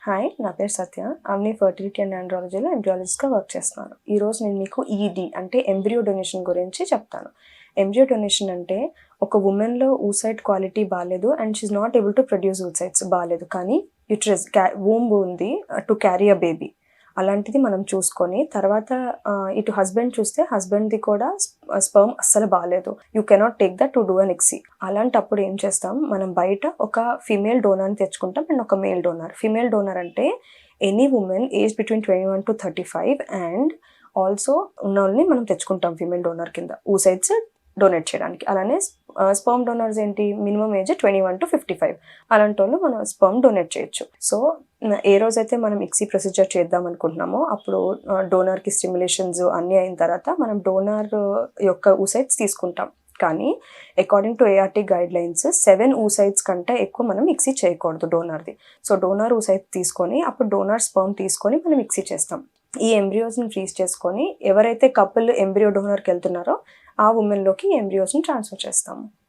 Hi, నా పేరు సత్య. అమ్ని fertility and ఆండ్రాలజీలో ఎంబ్రియాలజిస్ట్గా work చేస్తున్నాను. ఈరోజు నేను మీకు ఈడీ అంటే ఎంబ్రియో డొనేషన్ గురించి చెప్తాను. ఎంబ్రియో డొనేషన్ అంటే ఒక ఉమెన్లో ఊసైట్ క్వాలిటీ బాగాలేదు and she not able to produce oocytes బాగాలేదు, కానీ యూట్రస్ వూంబ్ ఉంది టు క్యారీ అ బేబీ. అలాంటిది మనం చూసుకొని తర్వాత ఇటు హస్బెండ్ చూస్తే హస్బెండ్ది కూడా స్పర్మ్ అస్సలు బాగాలేదు. You cannot take that to do అన్ ఎక్సీ. అలాంటప్పుడు ఏం చేస్తాం, మనం బయట ఒక ఫీమేల్ డోనర్ని తెచ్చుకుంటాం అండ్ ఒక మేల్ డోనర్. ఫీమేల్ డోనర్ అంటే any women age between 21 to 35 and also ఉన్న వాళ్ళని మనం తెచ్చుకుంటాం ఫీమేల్ డోనర్ కింద ఊసైట్స్ డొనేట్ చేయడానికి. అలానే స్పర్మ్ డోనర్స్ ఏంటి, మినిమం ఏజ్ 21 to 55. అలాంటి వాళ్ళు మనం స్పర్మ్ డొనేట్ చేయొచ్చు. సో ఏ రోజైతే మనం ఎక్సీ ప్రొసీజర్ చేద్దాం అనుకుంటున్నామో అప్పుడు డోనర్కి స్టిమ్యులేషన్స్ అన్నీ అయిన తర్వాత మనం డోనర్ యొక్క ఊసైట్స్ తీసుకుంటాం. కానీ according to ART guide lines 7 oocytes కంటే ఎక్కువ మనం మిక్సీ చేయకూడదు డోనర్ది. సో డోనర్ ఊసైట్ తీసుకొని అప్పుడు డోనర్ స్పర్మ్ తీసుకొని మనం మిక్సీ చేస్తాం. ఈ ఎంబ్రియోస్ని ఫ్రీజ్ చేసుకొని ఎవరైతే కపుల్ ఎంబ్రియో డోనర్కి వెళ్తున్నారో ఆ ఉమెన్లోకి ఎంబ్రియోస్ని ట్రాన్స్ఫర్ చేస్తాము.